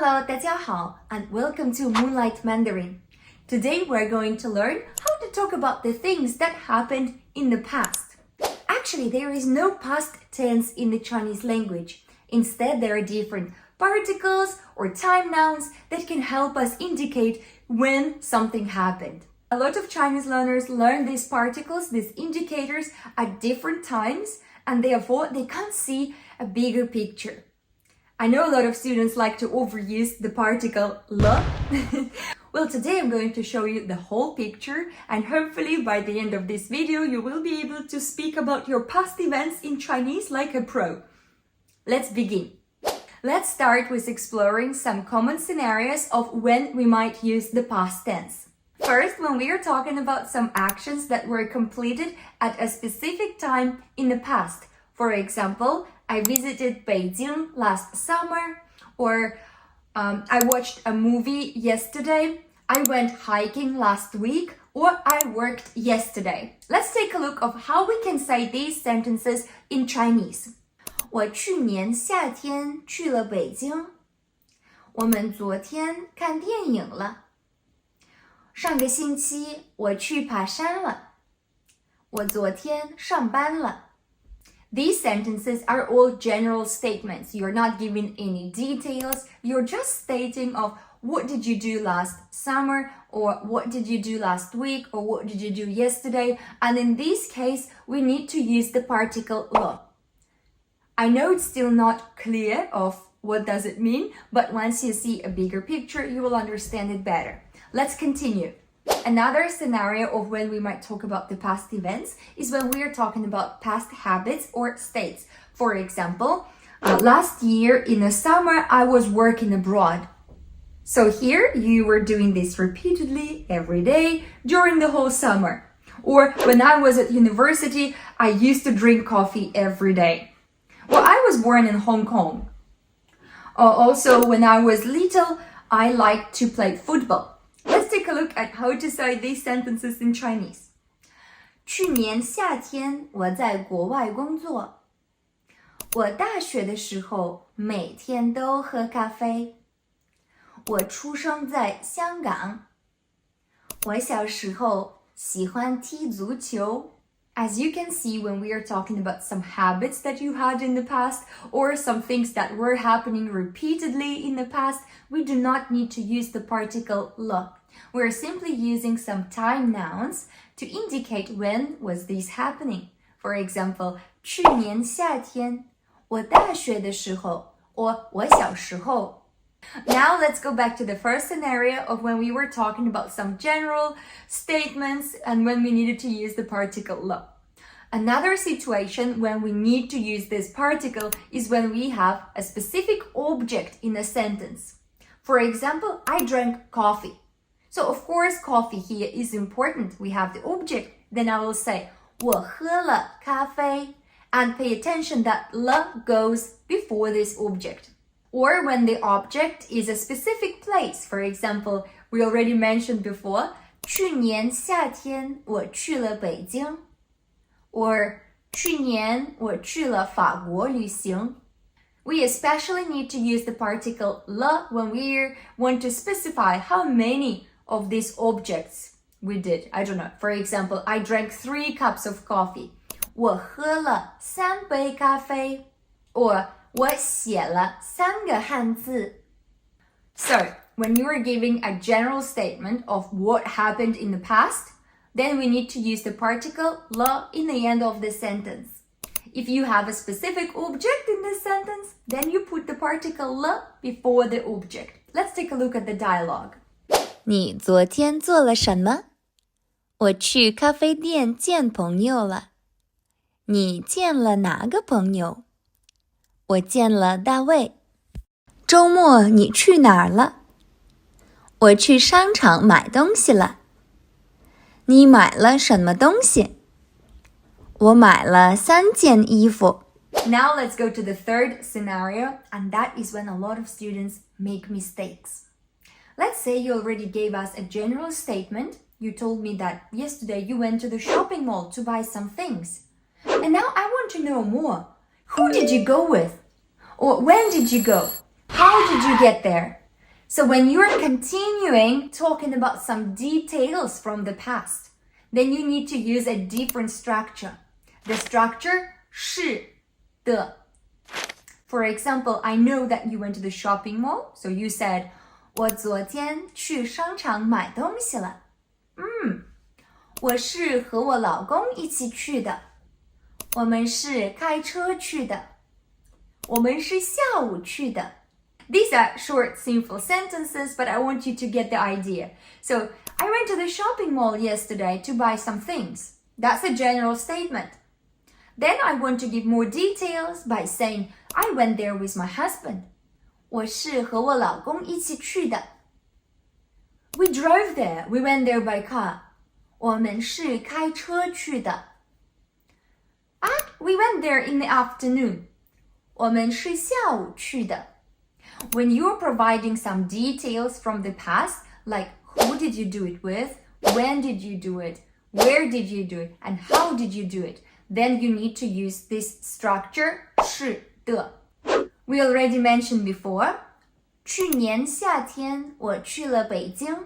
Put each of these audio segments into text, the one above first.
Hello, 大家好, and welcome to Moonlight Mandarin. Today we're going to learn how to talk about the things that happened in the past. Actually, there is no past tense in the Chinese language. Instead, there are different particles or time nouns that can help us indicate when something happened. A lot of Chinese learners learn these particles, these indicators, at different times, and therefore they can't see a bigger picture. I know a lot of students like to overuse the particle le. Well, today I'm going to show you the whole picture, and hopefully by the end of this video you will be able to speak about your past events in Chinese like a pro. Let's begin. Let's start with exploring some common scenarios of when we might use the past tense. First, when we are talking about some actions that were completed at a specific time in the past. For example, I visited Beijing last summer, or I watched a movie yesterday, I went hiking last week, or I worked yesterday. Let's take a look of how we can say these sentences in Chinese. 我去年夏天去了北京。我们昨天看电影了。上个星期我去爬山了。我昨天上班了。These sentences are all general statements. You're not giving any details. You're just stating of what did you do last summer, or what did you do last week, or what did you do yesterday. And in this case, we need to use the particle le. I know it's still not clear of what does it mean, but once you see a bigger picture, you will understand it better. Let's continue. Another scenario of when we might talk about the past events is when we are talking about past habits or states. For example, last year in the summer, I was working abroad. So here you were doing this repeatedly every day during the whole summer. Or when I was at university, I used to drink coffee every day. Well, I was born in Hong Kong. Also, when I was little, I liked to play football. Let's take a look at how to say these sentences in Chinese. 去年夏天我在国外工作。我大学的时候每天都喝咖啡。我出生在香港。我小时候喜欢踢足球。As you can see, when we are talking about some habits that you had in the past or some things that were happening repeatedly in the past, we do not need to use the particle le. We're simply using some time nouns to indicate when was this happening. For example, 去年夏天，我大学的时候， or 我小时候。Now let's go back to the first scenario of when we were talking about some general statements and when we needed to use the particle le. Another situation when we need to use this particle is when we have a specific object in a sentence. For example, I drank coffee. So of course, coffee here is important. We have the object. Then I will say 我喝了咖啡 and pay attention that le goes before this object. Or when the object is a specific place. For example, we already mentioned before, 去年夏天我去了北京。Or 去年我去了法国旅行。We especially need to use the particle le when we want to specify how many of these objects we did. I don't know. For example, I drank 3 cups of coffee. 我喝了3杯咖啡。Or 我写了3个汉字。So, when you are giving a general statement of what happened in the past, then we need to use the particle le in the end of the sentence. If you have a specific object in this sentence, then you put the particle le before the object. Let's take a look at the dialogue. 你昨天做了什么？我去咖啡店见朋友了。你见了哪个朋友？我见了大卫。周末你去哪儿了？我去商场买东西了。你买了什么东西？我买了3件衣服。Now let's go to the third scenario, and that is when a lot of students make mistakes. Let's say you already gave us a general statement. You told me that yesterday you went to the shopping mall to buy some things. And now I want to know more. Who did you go with? Or when did you go? How did you get there? So when you're continuing talking about some details from the past, then you need to use a different structure. The structure 是的. For example, I know that you went to the shopping mall, so you said 我昨天去商场买东西了。我是和我老公一起去的。我们是开车去的。我们是下午去的。These are short, simple sentences, but I want you to get the idea. So, I went to the shopping mall yesterday to buy some things. That's a general statement. Then I want to give more details by saying, I went there with my husband. 我是和我老公一起去的。We drove there. We went there by car. 我们是开车去的。We went there in the afternoon. 我们是下午去的。When you're providing some details from the past, like who did you do it with, when did you do it, where did you do it, and how did you do it, then you need to use this structure 是的。We already mentioned before. 去年夏天我去了北京。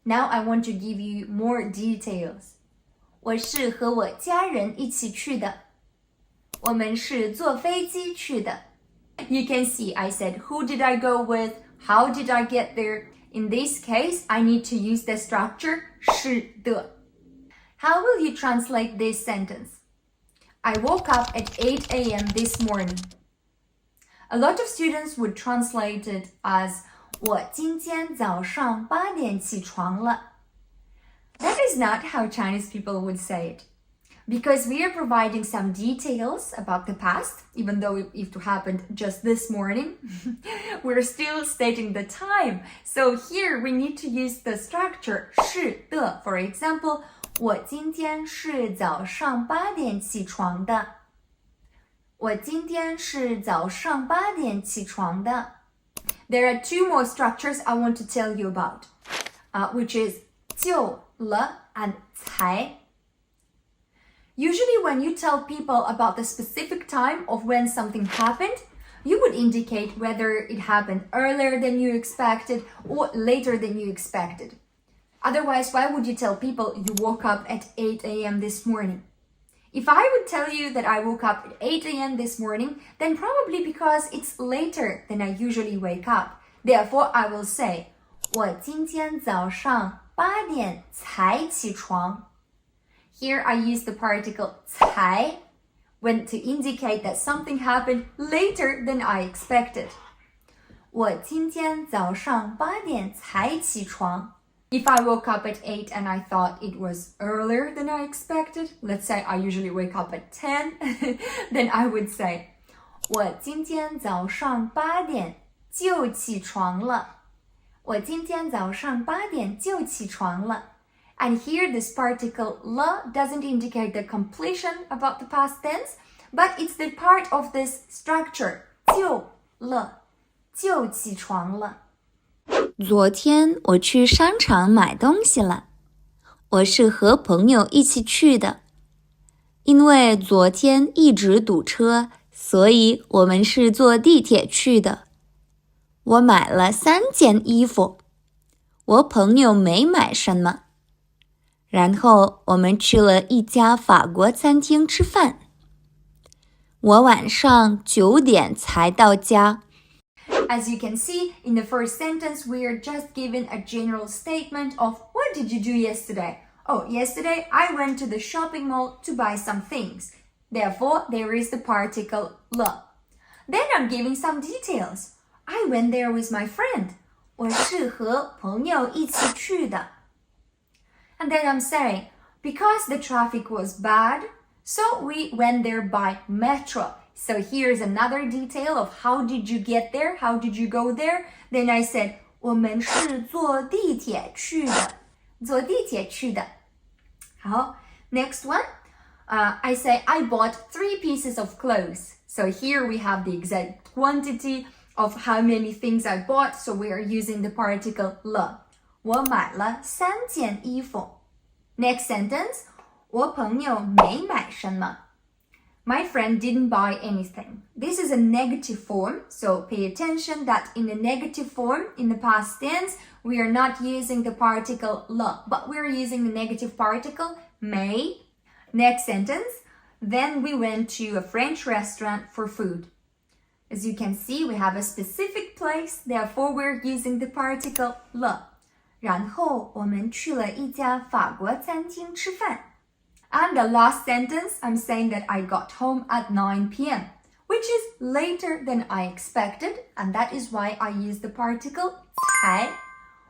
Now I want to give you more details. 我是和我家人一起去的。我们是坐飞机去的。You can see I said who did I go with, how did I get there. In this case, I need to use the structure 是的。How will you translate this sentence? I woke up at 8 a.m. this morning. A lot of students would translate it as 我今天早上8点起床了。That is not how Chinese people would say it. Because we are providing some details about the past, even though it happened just this morning, we're still stating the time. So here we need to use the structure 是的. For example, 我今天是早上8点起床的。我今天是早上8点起床的。There are two more structures I want to tell you about, which is 就了 and 才。Usually when you tell people about the specific time of when something happened, you would indicate whether it happened earlier than you expected or later than you expected. Otherwise, why would you tell people you woke up at 8 a.m. this morning? If I would tell you that I woke up at 8 a.m. this morning, then probably because it's later than I usually wake up. Therefore, I will say, 我今天早上8点才起床。Here I use the particle 才 when to indicate that something happened later than I expected. 我今天早上8点才起床。If I woke up at 8 and I thought it was earlier than I expected, let's say I usually wake up at 10, then I would say, 我今天早上8点就起床了。我今天早上8点就起床了。And here this particle 了 doesn't indicate the completion about the past tense, but it's the part of this structure 就了，就起床了。昨天我去商场买东西了。我是和朋友一起去的。因为昨天一直堵车，所以我们是坐地铁去的。我买了3件衣服。我朋友没买什么。然后我们去了一家法国餐厅吃饭。我晚上9点才到家。As you can see, in the first sentence, we are just given a general statement of what did you do yesterday? Oh, yesterday I went to the shopping mall to buy some things. Therefore, there is the particle 了. Then I'm giving some details. I went there with my friend. 我是和朋友一起去的。And then I'm saying, because the traffic was bad, so we went there by metro. So here's another detail of how did you get there, how did you go there. Then I said, 我们是坐地铁去的。坐地铁去的。好， next one. I say, I bought 3 pieces of clothes. So here we have the exact quantity of how many things I bought. So we are using the particle 了。我买了3件衣服。Next sentence, 我朋友没买什么。My friend didn't buy anything. This is a negative form, so pay attention that in the negative form, in the past tense, we are not using the particle le, but we're using the negative particle may. Next sentence, then we went to a French restaurant for food. As you can see, we have a specific place, therefore we're using the particle le. 然后我们去了一家法国餐厅吃饭。And the last sentence, I'm saying that I got home at 9 p.m., which is later than I expected, and that is why I use the particle 才。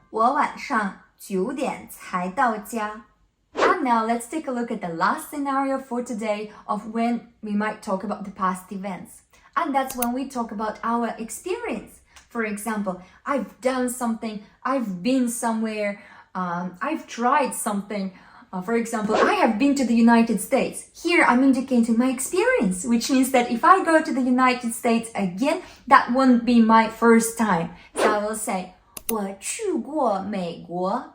我晚上9点才到家。And now let's take a look at the last scenario for today of when we might talk about the past events. And that's when we talk about our experience. For example, I've done something, I've been somewhere, I've tried something. For example, I have been to the United States. Here I'm indicating my experience, which means that if I go to the United States again, that won't be my first time. So I will say, 我去过美国.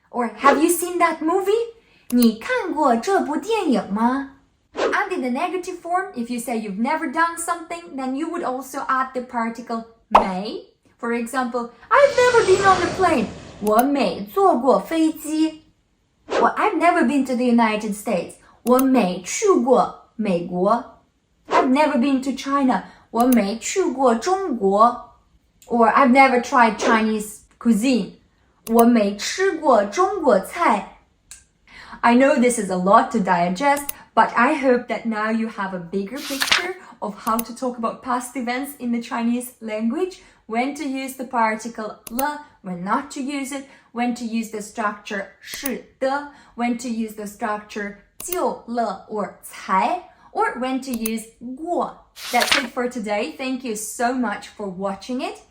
Or have you seen that movie? 你看过这部电影吗? And in the negative form, if you say you've never done something, then you would also add the particle may. For example, I've never been on a plane. 我没坐过飞机. Or I've never been to the United States. 我没去过美国. I've never been to China. 我没去过中国. Or I've never tried Chinese cuisine. 我没吃过中国菜. I know this is a lot to digest, but I hope that now you have a bigger picture of how to talk about past events in the Chinese language, when to use the particle le, when not to use it, when to use the structure 是的, when to use the structure 就了 or 才, or when to use 过. That's it for today. Thank you so much for watching it.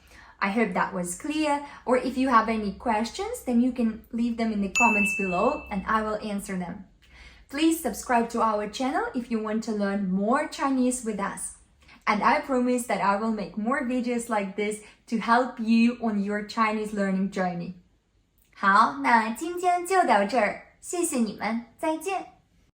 I hope that was clear, or if you have any questions, then you can leave them in the comments below and I will answer them. Please subscribe to our channel if you want to learn more Chinese with us. And I promise that I will make more videos like this to help you on your Chinese learning journey. 好，那今天就到这儿，谢谢你们，再见。